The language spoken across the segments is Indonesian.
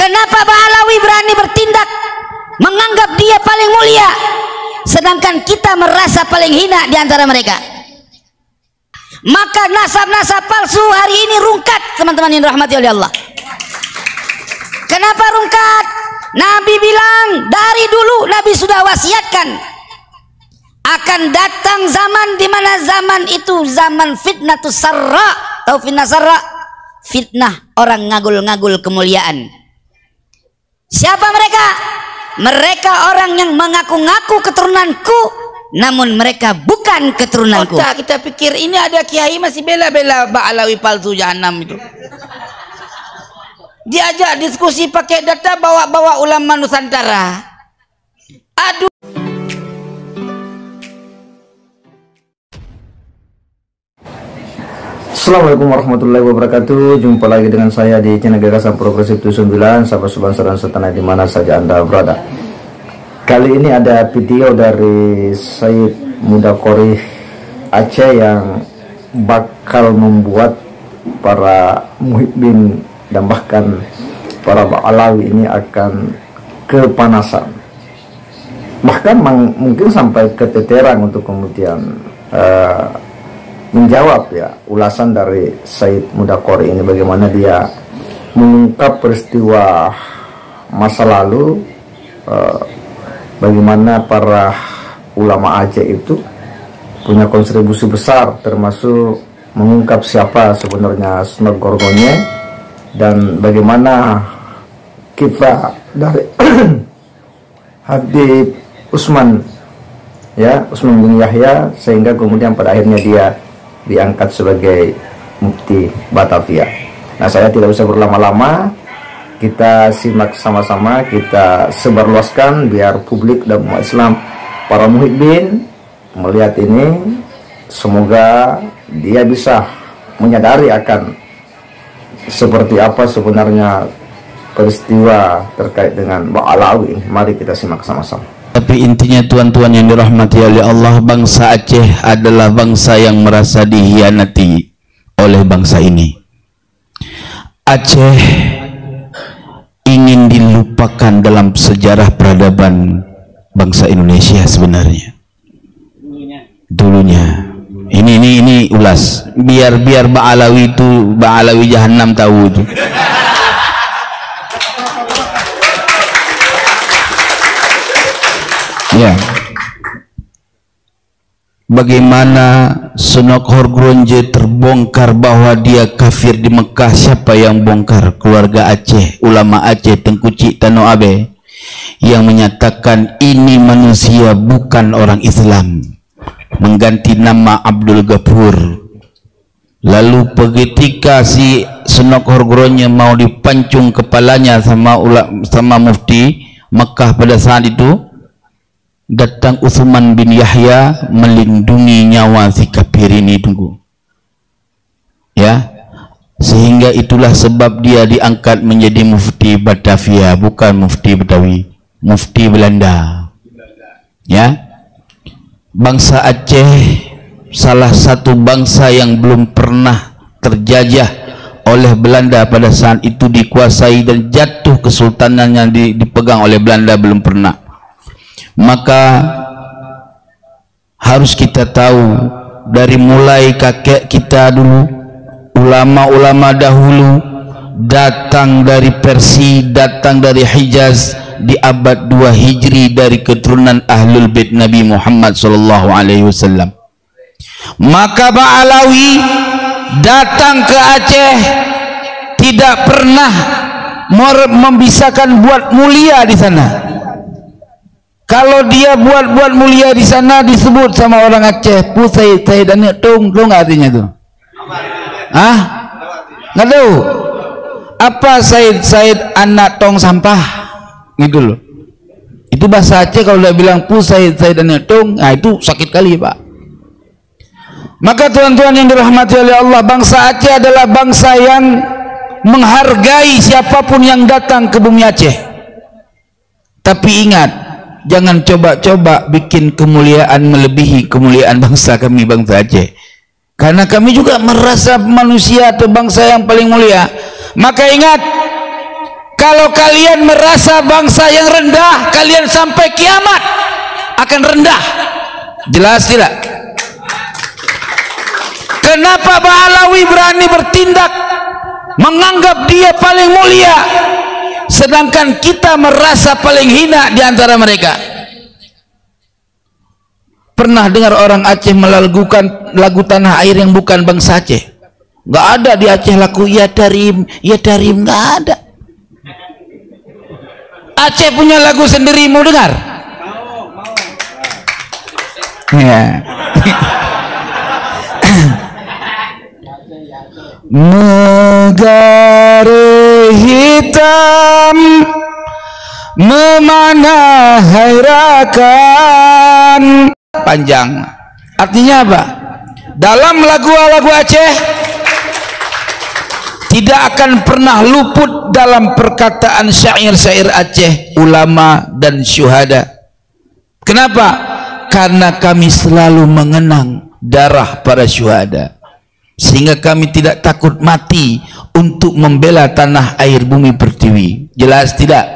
Kenapa Ba'alawi berani bertindak menganggap dia paling mulia, sedangkan kita merasa paling hina di antara mereka? Maka nasab-nasab palsu hari ini rungkat, teman-teman yang dirahmati oleh Allah. Kenapa rungkat? Nabi bilang dari dulu, Nabi sudah wasiatkan akan datang zaman di mana zaman itu zaman fitnatus sarra. Tahu fitnah sarra? Fitnah orang ngagul-ngagul kemuliaan. Siapa mereka? Mereka orang yang mengaku-ngaku keturunanku, namun mereka bukan keturunanku. Kita pikir ini ada kiai masih bela-bela Ba'alawi palsu jahanam itu. Diajak diskusi pakai data, bawa-bawa ulama Nusantara. Aduh. Assalamualaikum warahmatullahi wabarakatuh. Jumpa lagi dengan saya di channel Gagasan Progresif 79. Sahabat sebangsa dan setanah di mana saja Anda berada. Kali ini ada video dari Sayyid Muda Qori Aceh yang bakal membuat para muhibbin dan bahkan para Ba'alawi ini akan kepanasan, bahkan mungkin sampai keteteran untuk kemudian menjawab ya ulasan dari Sayyid Muda Qori ini, bagaimana dia mengungkap peristiwa masa lalu, bagaimana para ulama Aceh itu punya kontribusi besar, termasuk mengungkap siapa sebenarnya Sunan Gorgonye, dan bagaimana kita dari Habib Usman bin Yahya, sehingga kemudian pada akhirnya dia diangkat sebagai mufti Batavia. Nah, saya tidak usah berlama-lama, kita simak sama-sama, kita sebarluaskan biar publik dan umat Islam, para muhibbin melihat ini, semoga dia bisa menyadari akan seperti apa sebenarnya peristiwa terkait dengan Ba'alawi ini. Mari kita simak sama-sama. Tapi intinya tuan-tuan yang dirahmati oleh Allah, bangsa Aceh adalah bangsa yang merasa dihianati oleh bangsa ini. Aceh ingin dilupakan dalam sejarah peradaban bangsa Indonesia sebenarnya. Dulunya. Ini ulas. Biar Ba'alawi itu, Ba'alawi jahanam tahu itu. Ya, bagaimana Sunan Gorgonye terbongkar bahwa dia kafir di Mekah. Siapa yang bongkar? Keluarga Aceh, ulama Aceh, Tengku Cik Tano Abe, yang menyatakan ini manusia bukan orang Islam, mengganti nama Abdul Ghafur. Lalu ketika si Sunan Gorgonye mau dipancung kepalanya sama mufti Mekah pada saat itu, datang Utsman bin Yahya melindungi nyawa si kafir ini, tunggu ya, sehingga itulah sebab dia diangkat menjadi mufti Batavia, bukan mufti Betawi, mufti Belanda ya. Bangsa Aceh salah satu bangsa yang belum pernah terjajah oleh Belanda pada saat itu, dikuasai dan jatuh kesultanan yang dipegang oleh Belanda, belum pernah. Maka harus kita tahu dari mulai kakek kita dulu, ulama-ulama dahulu datang dari Persia, datang dari Hijaz di abad 2 Hijri dari keturunan Ahlul Bait Nabi Muhammad SAW. Maka Ba'alawi datang ke Aceh tidak pernah membisahkan buat mulia di sana. Kalau dia buat mulia di sana, disebut sama orang Aceh Pusai Saidane Tung artinya tuh. Ah? Nggak tahu. Apa Said anak tong sampah? Gitu loh. Itu bahasa Aceh. Kalau dia bilang Pusai Saidane Tung, nah itu sakit kali, Pak. Maka tuan-tuan yang dirahmati oleh Allah, bangsa Aceh adalah bangsa yang menghargai siapapun yang datang ke bumi Aceh. Tapi ingat, jangan coba-coba bikin kemuliaan melebihi kemuliaan bangsa kami, bangsa Aceh. Karena kami juga merasa manusia atau bangsa yang paling mulia. Maka ingat, Kalau kalian merasa bangsa yang rendah, kalian sampai kiamat akan rendah. Jelas tidak? Kenapa Ba'alawi berani bertindak menganggap dia paling mulia, sedangkan kita merasa paling hina di antara mereka? Pernah dengar orang Aceh melagukan lagu tanah air yang bukan bangsa Aceh? Nggak ada di Aceh lagu ya Darim, nggak ada. Aceh punya lagu sendiri, mau dengar? Ya. Negara hitam memanah hairakan. Panjang. Artinya apa? Dalam lagu-lagu Aceh tidak akan pernah luput dalam perkataan syair-syair Aceh, ulama dan syuhada. Kenapa? Karena kami selalu mengenang darah para syuhada, sehingga kami tidak takut mati untuk membela tanah air bumi pertiwi. Jelas tidak?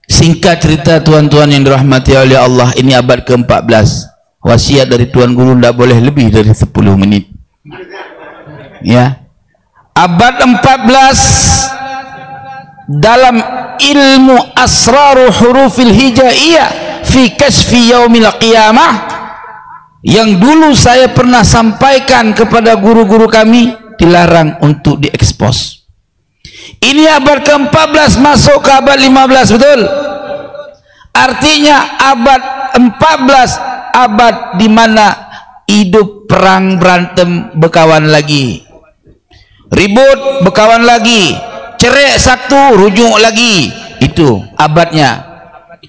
Singkat cerita tuan-tuan yang dirahmati oleh Allah, ini abad ke-14. Wasiat dari Tuan Guru tidak boleh lebih dari 10 menit. Ya. Abad 14 dalam ilmu asraru hurufil hijaiyah fi kasfi yaumil qiyamah, yang dulu saya pernah sampaikan kepada guru-guru kami, dilarang untuk diekspos. Ini abad ke-14 masuk ke abad 15, betul? Artinya abad 14 abad di mana hidup perang berantem berkawan lagi, ribut berkawan lagi, cerai satu rujuk lagi. Itu abadnya.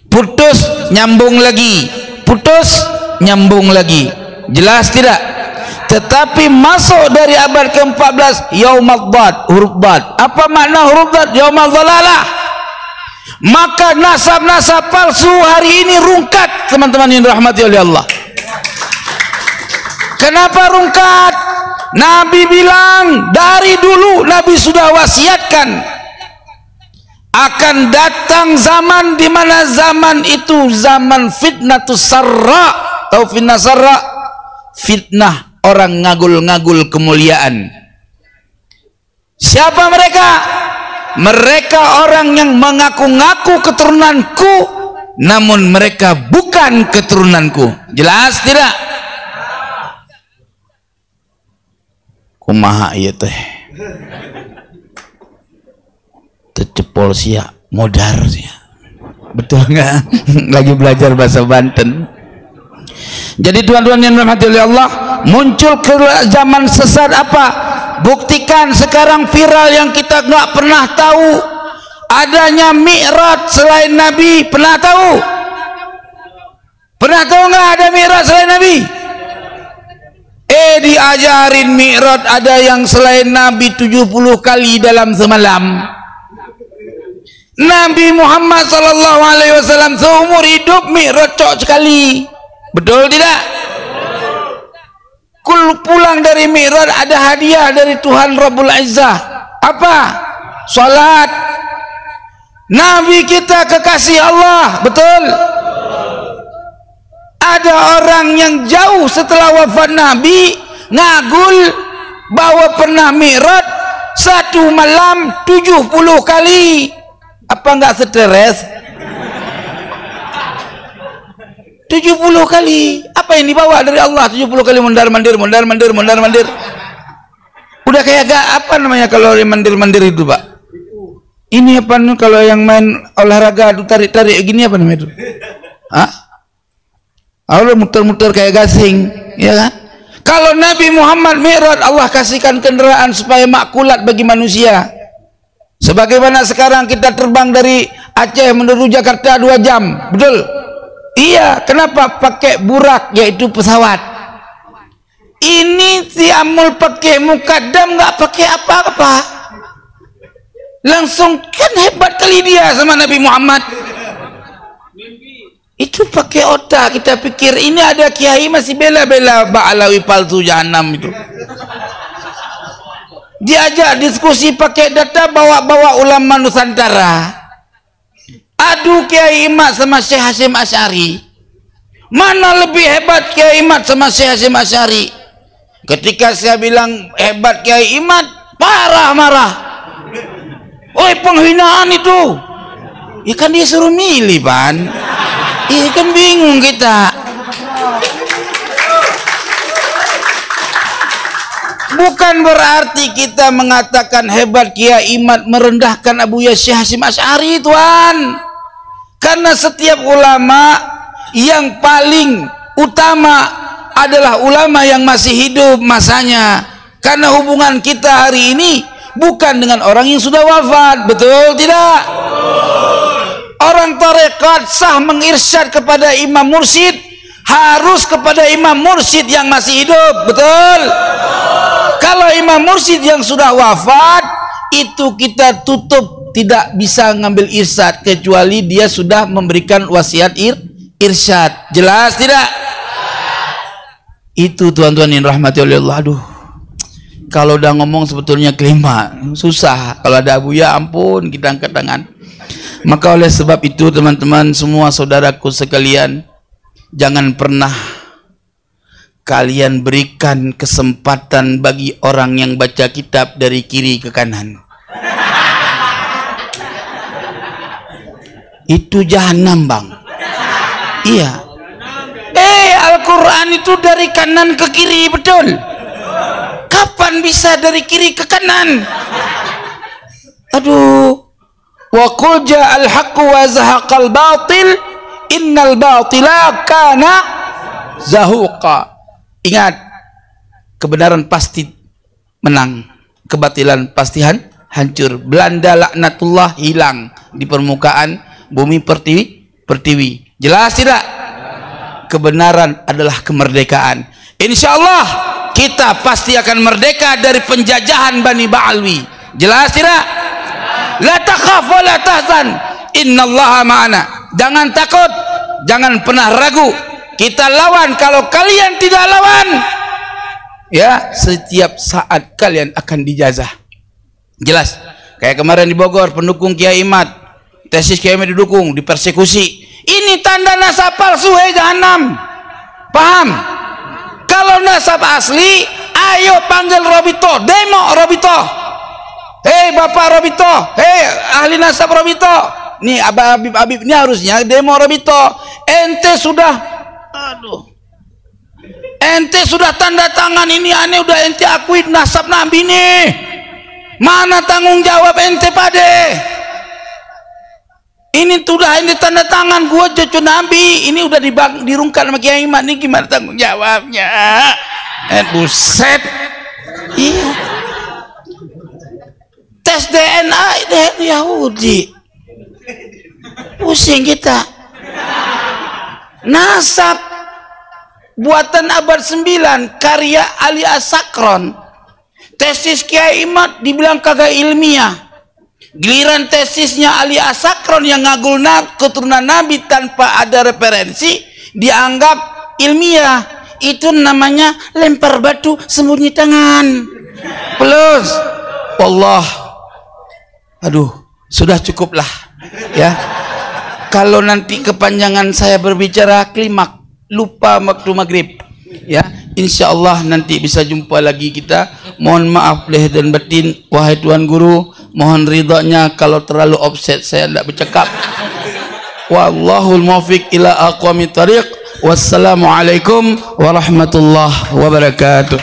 Putus nyambung lagi, putus nyambung lagi. Jelas tidak? Tetapi masuk dari abad ke-14 yaumad dad, huruf dad. Apa makna huruf dad? Yaumad dhalalah. Maka nasab-nasab palsu hari ini rungkat, teman-teman yang dirahmati oleh Allah. Kenapa rungkat? Nabi bilang dari dulu, Nabi sudah wasiatkan akan datang zaman di mana zaman itu zaman fitnatus sarra atau fitnah sarra, fitnah orang ngagul-ngagul kemuliaan. Siapa mereka? Mereka orang yang mengaku-ngaku keturunanku, namun mereka bukan keturunanku. Jelas tidak? Kumaha ieu teh? Tecepol sia, modar sia. Betul enggak? Lagi belajar bahasa Banten. Jadi tuan-tuan yang dirahmati oleh Allah, muncul ke zaman sesat apa? Buktikan sekarang viral yang kita nggak pernah tahu adanya Mi'raj selain Nabi. Pernah tahu? Pernah tahu nggak ada Mi'raj selain Nabi? Diajarin Mi'raj ada yang selain Nabi 70 kali dalam semalam. Nabi Muhammad sallallahu alaihi wasallam seumur hidup Mi'raj cok sekali. Betul tidak? Pulang dari Mi'raj ada hadiah dari Tuhan Rabbul Izzah. Apa? Salat. Nabi kita kekasih Allah, betul? Ada orang yang jauh setelah wafat Nabi ngagul bahwa pernah Mi'raj satu malam 70 kali. Apa enggak stres? 70 kali. Apa yang dibawa dari Allah 70 kali mondar-mandir. Udah kayak gak apa namanya kalau mandir-mandir itu, Pak? Ini apa nih kalau yang main olahraga tarik-tarik gini apa namanya itu? Hah? Allah muter-muter kayak gasing, ya kan? Kalau Nabi Muhammad Mi'raj, Allah kasihkan kendaraan supaya makulat bagi manusia. Sebagaimana sekarang kita terbang dari Aceh menuju Jakarta 2 jam, betul? Iya, kenapa? Pakai burak, yaitu pesawat. Ini si Amul pakai mukadam, nggak pakai apa-apa. Langsung kan hebat kali dia sama Nabi Muhammad. Itu pakai otak. Kita pikir ini ada kiai masih bela-bela Ba'alawi palsu jahanam itu. diajak diskusi pakai data, bawa ulama Nusantara. Adu Kiai Imad sama Syekh Hasyim Asy'ari. Mana lebih hebat Kiai Imad sama Syekh Hasyim Asy'ari? Ketika saya bilang hebat Kiai Imad, marah. Oi, penghinaan itu. Ya kan dia suruh milih, Pan. Iya kan bingung kita. Bukan berarti kita mengatakan hebat Kiai Imad merendahkan Abuya Syekh Hasyim Asy'ari, tuan. Karena setiap ulama yang paling utama adalah ulama yang masih hidup masanya. Karena hubungan kita hari ini bukan dengan orang yang sudah wafat, betul tidak? Orang tarekat sah mengirsyad kepada imam mursyid harus kepada imam mursyid yang masih hidup, betul? Kalau imam mursyid yang sudah wafat itu kita tutup, tidak bisa ngambil irsyad kecuali dia sudah memberikan wasiat irsyad. Jelas tidak? Itu tuan-tuan yang rahmati oleh Allah. Aduh, kalau udah ngomong sebetulnya kelima susah. Kalau ada Abuya ampun kita angkat tangan. Maka oleh sebab itu teman-teman semua saudaraku sekalian, jangan pernah kalian berikan kesempatan bagi orang yang baca kitab dari kiri ke kanan. Itu jahanam, Bang. Iya. Al-Quran itu dari kanan ke kiri, betul? Kapan bisa dari kiri ke kanan? Aduh. Wa qul ja'al haqqu wa zahaqal batil innal batila kana zahuqa. Ingat, kebenaran pasti menang, kebatilan pasti hancur. Belanda laknatullah hilang di permukaan bumi pertiwi. Jelas tidak? Kebenaran adalah kemerdekaan. Insyaallah kita pasti akan merdeka dari penjajahan Bani Ba'alwi. Jelas tidak? La takhaf wa la tahzan, innallaha ma'ana. Jangan takut, jangan pernah ragu. Kita lawan. Kalau kalian tidak lawan, ya setiap saat kalian akan dijazah. Jelas? Kayak kemarin di Bogor, pendukung Kiai Imad, tesis Kiai Imad didukung, dipersekusi. Ini tanda nasab palsu, jahanam. Paham? Kalau nasab asli, ayo panggil Robito, demo Robito. Hei Bapak Robito, hei ahli nasab Robito. Nih Habib ini harusnya demo Robito. Ente sudah, ente sudah tanda tangan ini, aneh udah ente akui nasab Nabi nih. Mana tanggung jawab ente pade? Ini sudah ini tanda tangan gua cucu Nabi. Ini udah dirungkan sama Kiai Imad, nih gimana tanggung jawabnya? Buset. Iya. Tes DNA Yahudi. Pusing kita. Nasab buatan abad 9 karya Ali As-Sakron. Tesis Kiai Imad dibilang kagak ilmiah. Giliran tesisnya Ali As-Sakron yang ngagul keturunan Nabi tanpa ada referensi dianggap ilmiah. Itu namanya lempar batu sembunyi tangan. Plus Allah. Aduh, sudah cukuplah ya. Kalau nanti kepanjangan saya berbicara klimak, lupa waktu maghrib ya. Insya Allah nanti bisa jumpa lagi kita. Mohon maaf lahir dan batin, wahai Tuan Guru, mohon ridhonya kalau terlalu offset saya tidak bercakap. Wallahul muwaffiq ila aqwamit thariq. Wassalamualaikum warahmatullahi wabarakatuh.